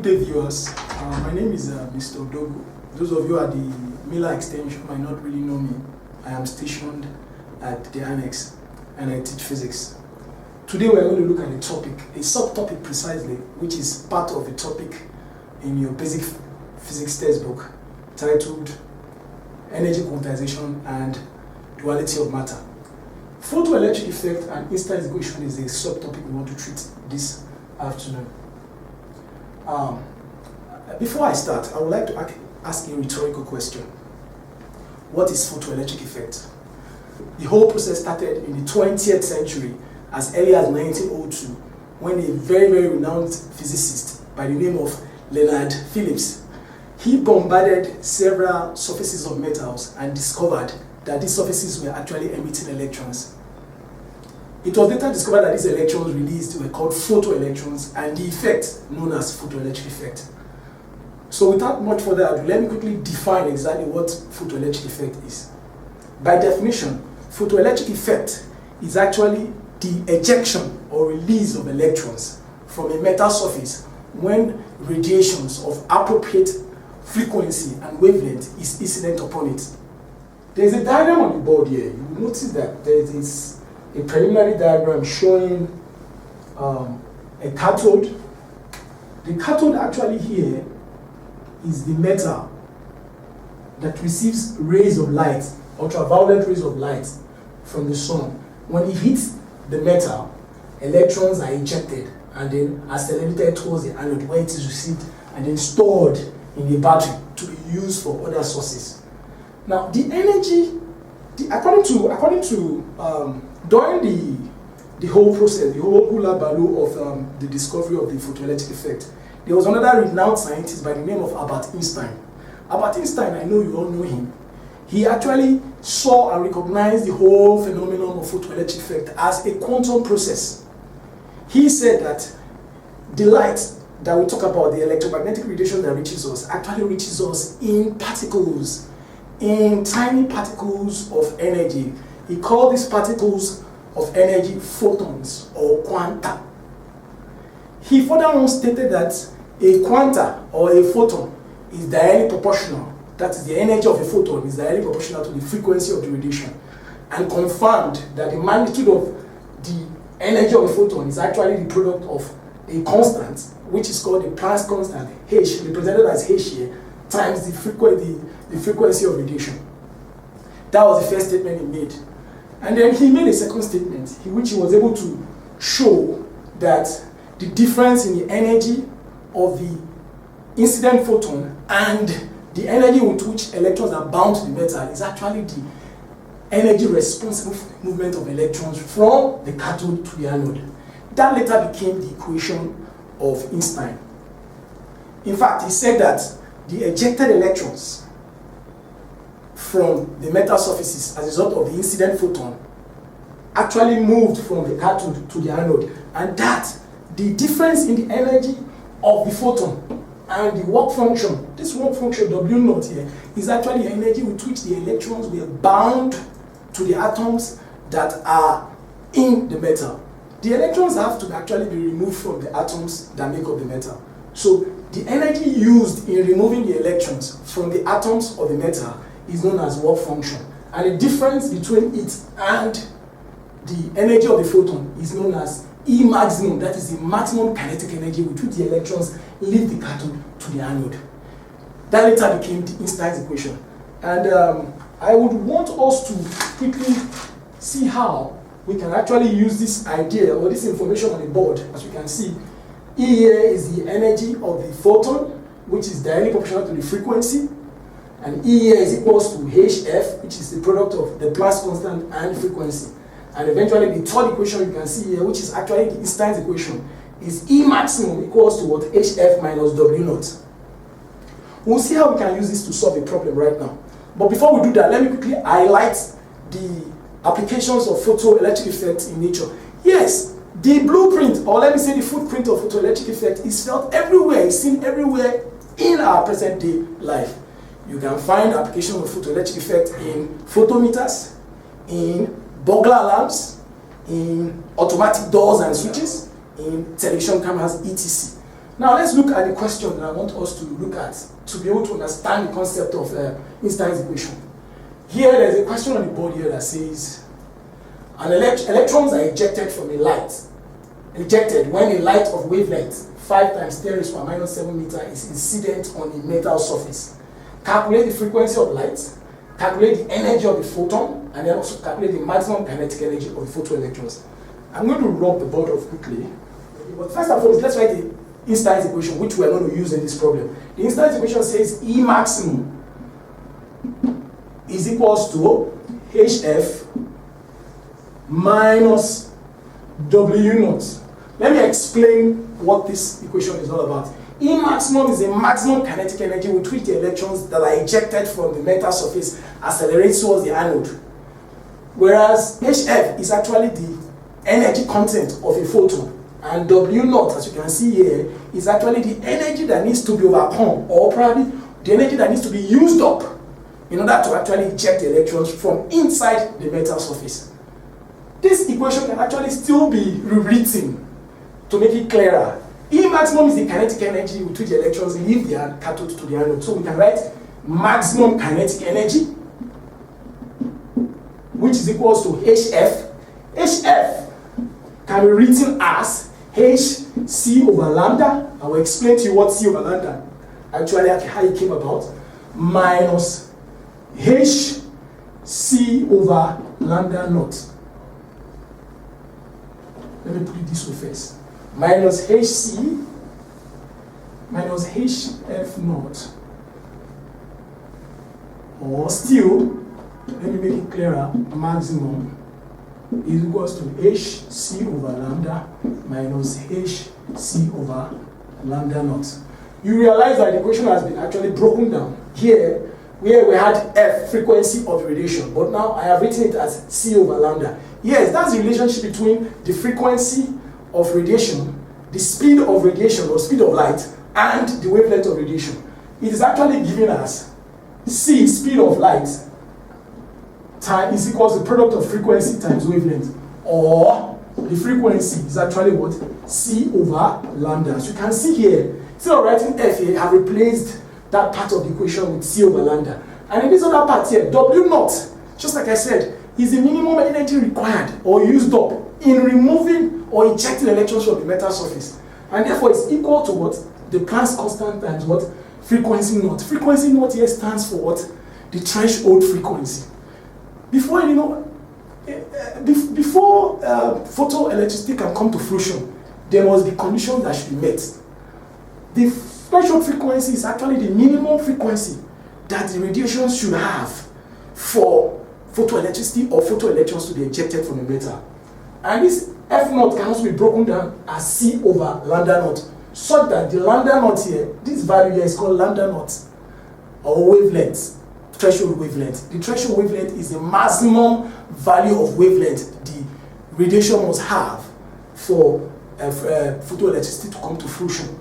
day, viewers. My name is Mr. Odogu. Those of you at the Miller Extension might not really know me. I am stationed at the Annex and I teach physics. Today we are going to look at a topic, a subtopic precisely, which is part of the topic in your basic physics textbook titled Energy Quantization and Duality of Matter. Photoelectric effect and Einstein's equation is a subtopic we want to treat this afternoon. Before I start, I would like to ask a rhetorical question. What is photoelectric effect? The whole process started in the 20th century, as early as 1902, when a very, very renowned physicist by the name of Leonard Phillips, he bombarded several surfaces of metals and discovered that these surfaces were actually emitting electrons. It was later discovered that these electrons released were called photoelectrons, and the effect known as photoelectric effect. So without much further ado, let me quickly define exactly what photoelectric effect is. By definition, photoelectric effect is actually the ejection or release of electrons from a metal surface when radiations of appropriate frequency and wavelength is incident upon it. There is a diagram on the board here. You will notice that there is a preliminary diagram showing a cathode. The cathode actually here is the metal that receives rays of light, ultraviolet rays of light from the sun. When it hits the metal, electrons are ejected and then accelerated towards the anode where it is received and then stored in the battery to be used for other sources. Now, the energy, according to during the whole process, the whole hula baloo of the discovery of the photoelectric effect, there was another renowned scientist by the name of Albert Einstein. Albert Einstein, I know you all know him. He actually saw and recognized the whole phenomenon of photoelectric effect as a quantum process. He said that the light that we talk about, the electromagnetic radiation that reaches us, actually reaches us in particles, in tiny particles of energy. He called these particles of energy photons or quanta. He further on stated that a quanta or a photon is directly proportional, that is, the energy of a photon is directly proportional to the frequency of the radiation, and confirmed that the magnitude of the energy of a photon is actually the product of a constant, which is called the Planck's constant, h, represented as h here, times the frequency of radiation. That was the first statement he made. And then he made a second statement in which he was able to show that the difference in the energy of the incident photon and the energy with which electrons are bound to the metal is actually the energy responsible for the movement of electrons from the cathode to the anode. That later became the equation of Einstein. In fact, he said that the ejected electrons from the metal surfaces as a result of the incident photon actually moved from the cathode to the anode, and that the difference in the energy of the photon and the work function, this work function W naught here, is actually the energy with which the electrons were bound to the atoms that are in the metal. The electrons have to actually be removed from the atoms that make up the metal. So the energy used in removing the electrons from the atoms of the metal is known as work function. And the difference between it and the energy of the photon is known as E maximum, that is the maximum kinetic energy with which the electrons leave the cathode to the anode. That later became the Einstein's equation. And I would want us to quickly see how we can actually use this idea or this information on the board. As you can see, E here is the energy of the photon, which is directly proportional to the frequency. And E here is equals to HF, which is the product of the Planck's constant and frequency. And eventually the third equation you can see here, which is actually the Einstein's equation, is E maximum equals to what? HF minus W naught. We'll see how we can use this to solve a problem right now. But before we do that, let me quickly highlight the applications of photoelectric effect in nature. Yes, the blueprint, or let me say the footprint of photoelectric effect is felt everywhere, is seen everywhere in our present day life. You can find application of photoelectric effect in photometers, in burglar alarms, in automatic doors and switches, in television cameras, etc. Now let's look at the question that I want us to look at to be able to understand the concept of Einstein's equation. Here there's a question on the board here that says electrons are ejected from a light. Ejected when a light of wavelength 5 times 10 raised to the minus 7 meter is incident on a metal surface. Calculate the frequency of light, calculate the energy of the photon, and then also calculate the maximum kinetic energy of the photoelectrons. I'm going to rub the board off quickly. But first and foremost, let's write the Einstein's equation, which we are going to use in this problem. The Einstein's equation says E maximum is equals to HF minus W naught. Let me explain what this equation is all about. E maximum is the maximum kinetic energy with which the electrons that are ejected from the metal surface accelerate towards the anode. Whereas HF is actually the energy content of a photon. And W naught, as you can see here, is actually the energy that needs to be overcome, or probably the energy that needs to be used up in order to actually eject the electrons from inside the metal surface. This equation can actually still be rewritten to make it clearer. E maximum is the kinetic energy with which the electrons leave their cathode to the anode. So we can write maximum kinetic energy, which is equals to HF. HF can be written as HC over lambda. I will explain to you what C over lambda actually how it came about, minus HC over lambda naught. Let me put it this way first. Minus HC minus HF naught. Or still, let me make it clearer, maximum is equals to HC over lambda minus HC over lambda naught. You realize that the equation has been actually broken down. Here, where we had F, frequency of radiation, but now I have written it as C over lambda. Yes, that's the relationship between the frequency of radiation, the speed of radiation or speed of light, and the wavelength of radiation. It is actually giving us C, speed of light, time is equals to the product of frequency times wavelength, or the frequency is actually what? C over lambda. As you can see here, instead of writing F here, I have replaced that part of the equation with C over lambda. And in this other part here, W naught, just like I said, is the minimum energy required or used up in removing or ejecting electrons from the metal surface. And therefore it's equal to what? The Planck's constant times what? Frequency naught. Frequency naught here stands for what? The threshold frequency. Before photoelectricity can come to fruition, there must be conditions that should be met. The threshold frequency is actually the minimum frequency that the radiation should have for photoelectricity or photoelectrons to be ejected from the metal. And this F naught can also be broken down as C over lambda naught, such that the lambda naught here, this value here is called lambda naught, or wavelength, threshold wavelength. The threshold wavelength is the maximum value of wavelength the radiation must have for photoelectricity to come to fruition.